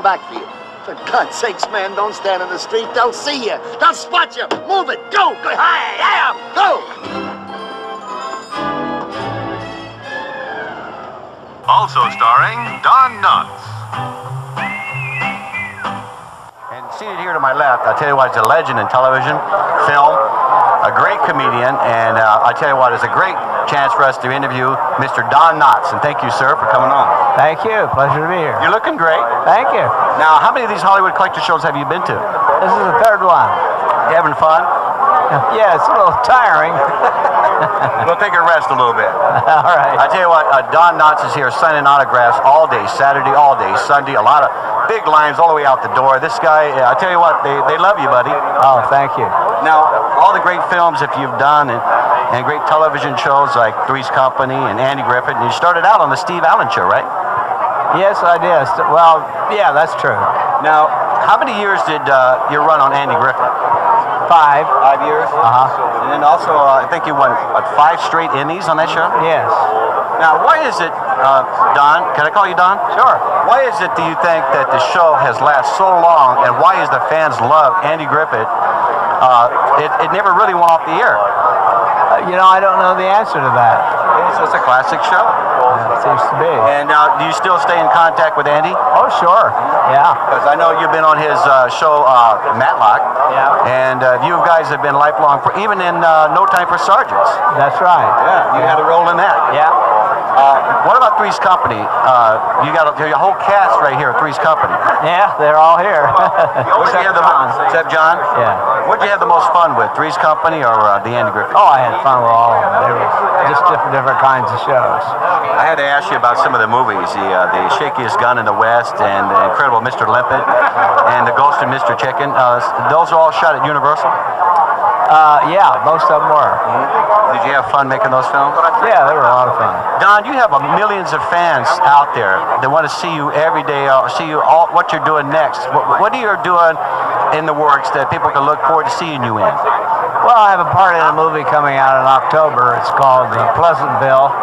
back for you. For God's sakes, man, don't stand in the street. They'll see you. They'll spot you. Move it. Go. Go. Hi. Yeah. Go. Also starring Don Knotts. And seated here to my left, I'll tell you what, is a legend in television, film, a great comedian, and I'll tell you what, it's a great chance for us to interview Mr. Don Knotts. And thank you, sir, for coming on. Thank you. Pleasure to be here. You're looking great. Thank you. Now, how many of these Hollywood collector shows have you been to? This is the third one. You having fun? Yeah, it's a little tiring. We'll take a rest a little bit. All right. I tell you what, Don Knotts is here signing autographs all day, Saturday, all day, Sunday, a lot of big lines all the way out the door. This guy, I tell you what, they love you, buddy. Oh, thank you. Now, all the great films that you've done and great television shows like Three's Company and Andy Griffith, and you started out on the Steve Allen Show, right? Yes, I did. Well, yeah, that's true. Now, how many years did you run on Andy Griffith? 5. 5 years? Uh-huh. And then also, I think you won, what, 5 straight Emmys on that show? Yes. Now, why is it, Don, can I call you Don? Sure. Why is it, do you think, that the show has lasted so long, and why is the fans love Andy Griffith? It never really went off the air. You know, I don't know the answer to that. It's a classic show. Yeah, it seems to be. And do you still stay in contact with Andy? Oh, sure. Yeah. Because I know you've been on his show, Matlock. Yeah. And you guys have been lifelong, even in No Time for Sergeants. That's right. Yeah, you had a role in that. Yeah. What about Three's Company? You got your whole cast right here at Three's Company. Yeah, they're all here. What'd you have except John? Yeah. What'd you have the most fun with, Three's Company or the Andy Griffith? Oh, I had fun with all of them. They were just different kinds of shows. I had to ask you about some of the movies, the Shakiest Gun in the West and the Incredible Mr. Limpet and The Ghost of Mr. Chicken. Those are all shot at Universal? Yeah, most of them were. Did you have fun making those films? Yeah, they were a lot of fun. Don, you have millions of fans out there that want to see you every day, see you what you're doing next. What are you doing in the works that people can look forward to seeing you in? Well, I have a part in a movie coming out in October. It's called Pleasantville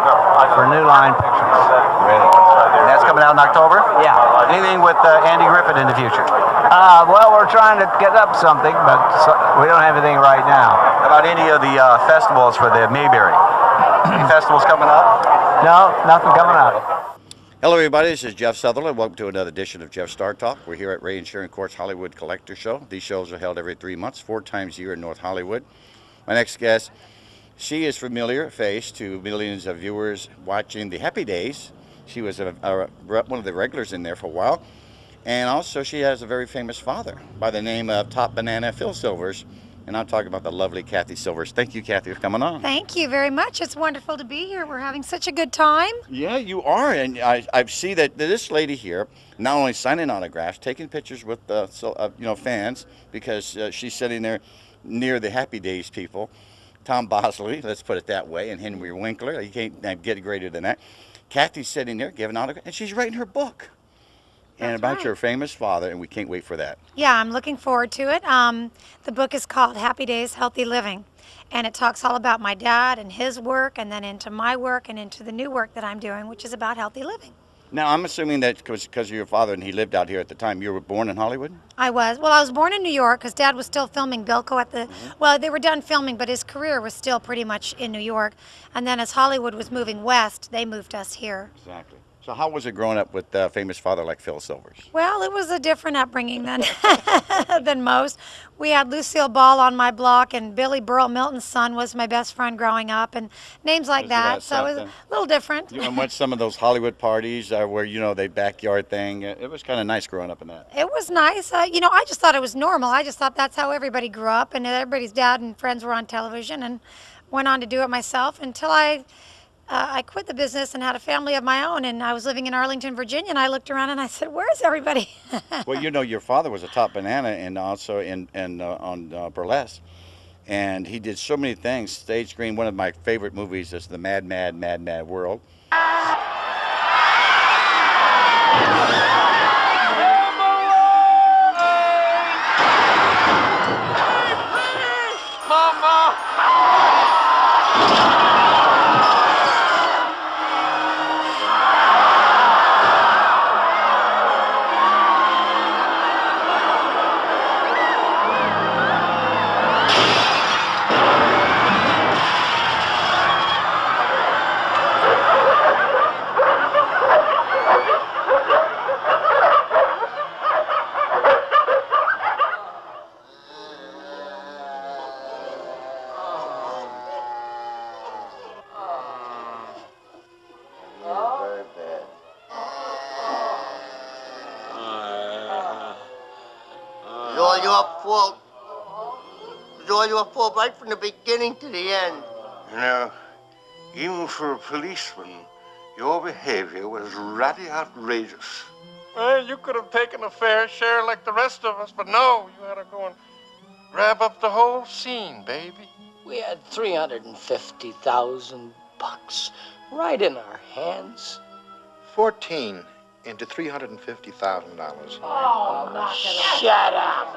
for New Line Pictures. Really? And that's coming out in October? Yeah. Anything with Andy Griffith in the future? Well, we're trying to get up something, but we don't have anything right now. How about any of the festivals for the Mayberry? Any festivals coming up? No, nothing coming up. Hello, everybody. This is Jeff Sutherland. Welcome to another edition of Jeff Star Talk. We're here at Ray Insurance Court's Hollywood Collector Show. These shows are held every 3 months, 4 times a year in North Hollywood. My next guest, she is familiar face to millions of viewers watching the Happy Days. She was one of the regulars in there for a while. And also, she has a very famous father by the name of Top Banana Phil Silvers. And I'm talking about the lovely Cathy Silvers. Thank you, Cathy, for coming on. Thank you very much. It's wonderful to be here. We're having such a good time. Yeah, you are. And I see that this lady here, not only signing autographs, taking pictures with fans, because she's sitting there near the Happy Days people. Tom Bosley, let's put it that way, and Henry Winkler. You can't get greater than that. Cathy's sitting there giving autographs, and she's writing her book. And That's about right. your famous father, and we can't wait for that. Yeah, I'm looking forward to it. The book is called Happy Days, Healthy Living. And it talks all about my dad and his work, and then into my work and into the new work that I'm doing, which is about healthy living. Now, I'm assuming that because of your father and he lived out here at the time, you were born in Hollywood? I was. Well, I was born in New York because Dad was still filming Bilko at the, well, they were done filming, but his career was still pretty much in New York. And then as Hollywood was moving west, they moved us here. Exactly. So how was it growing up with a famous father like Phil Silvers? Well, it was a different upbringing than than most. We had Lucille Ball on my block, and Billy Burl Milton's son was my best friend growing up, and names like that. So it was a little different. You went to some of those Hollywood parties where, the backyard thing. It was kind of nice growing up in that. It was nice. I just thought it was normal. I just thought that's how everybody grew up, and everybody's dad and friends were on television, and went on to do it myself until I quit the business and had a family of my own, and I was living in Arlington, Virginia, and I looked around and I said, where's everybody? Well, your father was a top banana and also on burlesque, and he did so many things. Stage Screen, one of my favorite movies is The Mad, Mad, Mad, Mad World. It's all your fault. It's all your fault right from the beginning to the end. You know, even for a policeman, your behavior was rather outrageous. Well, you could have taken a fair share like the rest of us, but no, you had to go and grab up the whole scene, baby. We had $350,000 right in our hands. 14 into $350,000. Shut up.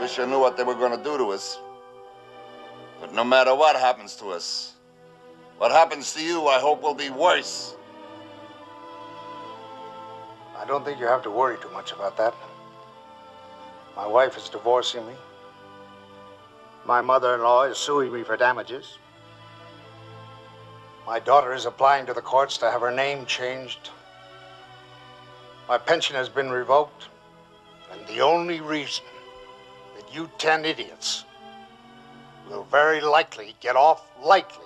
Wish I knew what they were going to do to us. But no matter what happens to us, what happens to you, I hope will be worse. I don't think you have to worry too much about that. My wife is divorcing me. My mother-in-law is suing me for damages. My daughter is applying to the courts to have her name changed. My pension has been revoked. And the only reason that you 10 idiots will very likely get off lightly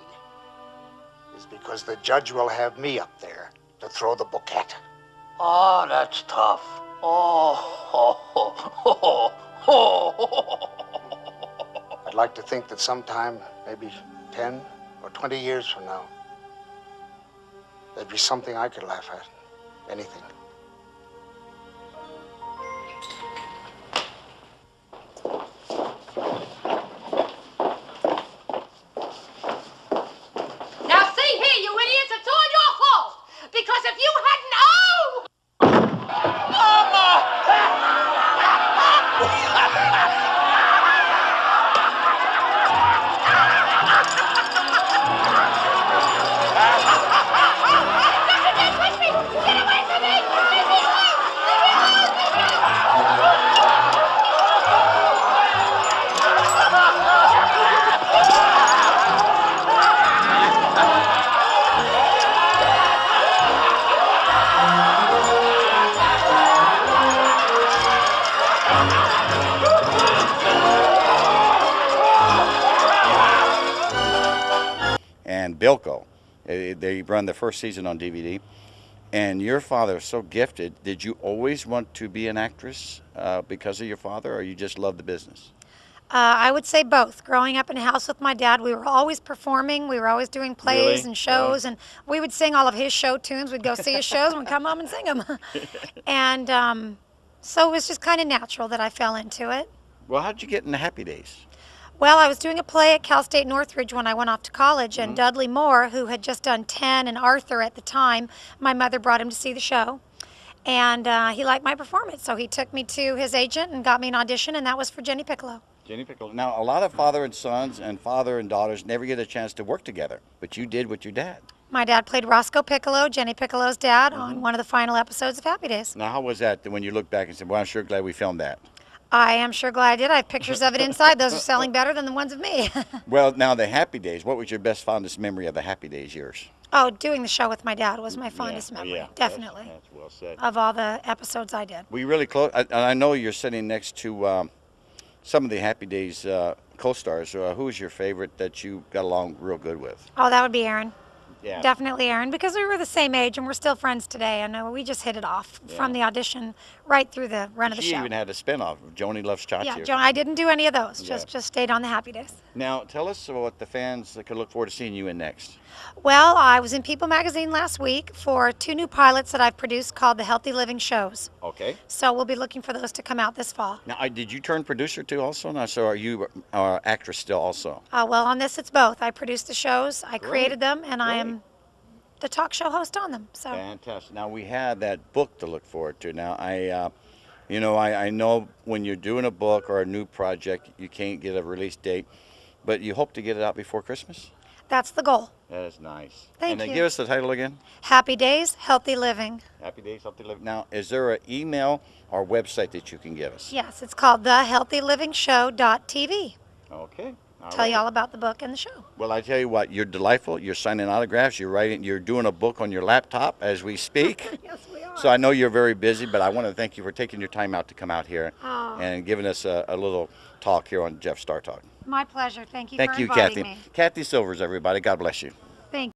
is because the judge will have me up there to throw the book at. Oh, that's tough. I'd like to think that sometime, maybe 10 or 20 years from now, there'd be something I could laugh at. Anything. Now see here, you idiots, it's all your fault. Because if you hadn't, and Bilko. They run the first season on DVD. And your father is so gifted. Did you always want to be an actress because of your father, or you just love the business? I would say both. Growing up in a house with my dad, we were always performing. We were always doing plays Really? and shows, and we would sing all of his show tunes. We'd go see his shows and we'd come home and sing them. And so it was just kind of natural that I fell into it. Well, how'd you get into Happy Days? Well, I was doing a play at Cal State Northridge when I went off to college, and Dudley Moore, who had just done 10 and Arthur at the time, my mother brought him to see the show. And he liked my performance, so he took me to his agent and got me an audition, and that was for Jenny Piccolo. Jenny Piccolo. Now, a lot of father and sons and father and daughters never get a chance to work together, but you did with your dad. My dad played Roscoe Piccolo, Jenny Piccolo's dad, on one of the final episodes of Happy Days. Now, how was that when you look back and said, well, I'm sure glad we filmed that? I am sure glad I did. I have pictures of it inside. Those are selling better than the ones of me. Well, now the Happy Days, what was your best, fondest memory of the Happy Days years? Oh, doing the show with my dad was my fondest memory, Yeah, definitely, That's well said. of all the episodes I did. We really close, and I know you're sitting next to some of the Happy Days co-stars. Who is your favorite that you got along real good with? Oh, that would be Aaron. Yeah. Definitely Aaron, because we were the same age and we're still friends today, and we just hit it off from the audition right through the run of the She show. even had a spinoff of Joni Loves Chachi. Yeah, Joan, I didn't do any of those. Yeah. Just stayed on the Happy Days. Now, tell us what the fans could look forward to seeing you in next. Well, I was in People Magazine last week for 2 new pilots that I've produced called the Healthy Living Shows. Okay. So we'll be looking for those to come out this fall. Now, did you turn producer too also? Now, so are you actress still also? Well, on this it's both. I produced the shows, I created them, and I am the talk show host on them. So Fantastic. Now, we have that book to look forward to. Now, I know when you're doing a book or a new project, you can't get a release date, but you hope to get it out before Christmas? that's the goal. That is nice. Thank and then you. give us the title again. Happy Days, Healthy Living. Happy Days, Healthy Living. Now, is there an email or website that you can give us? Yes, it's called thehealthylivingshow.tv. Okay. Tell you all about the book and the show. Well, I tell you what, you're delightful. You're signing autographs. You're writing. You're doing a book on your laptop as we speak. Yes, we are. So I know you're very busy, but I want to thank you for taking your time out to come out here and giving us a little talk here on Jeff Star Talk. My pleasure. Thank you Thank for you, inviting Cathy. me. Cathy Silvers, everybody. God bless you. Thank you.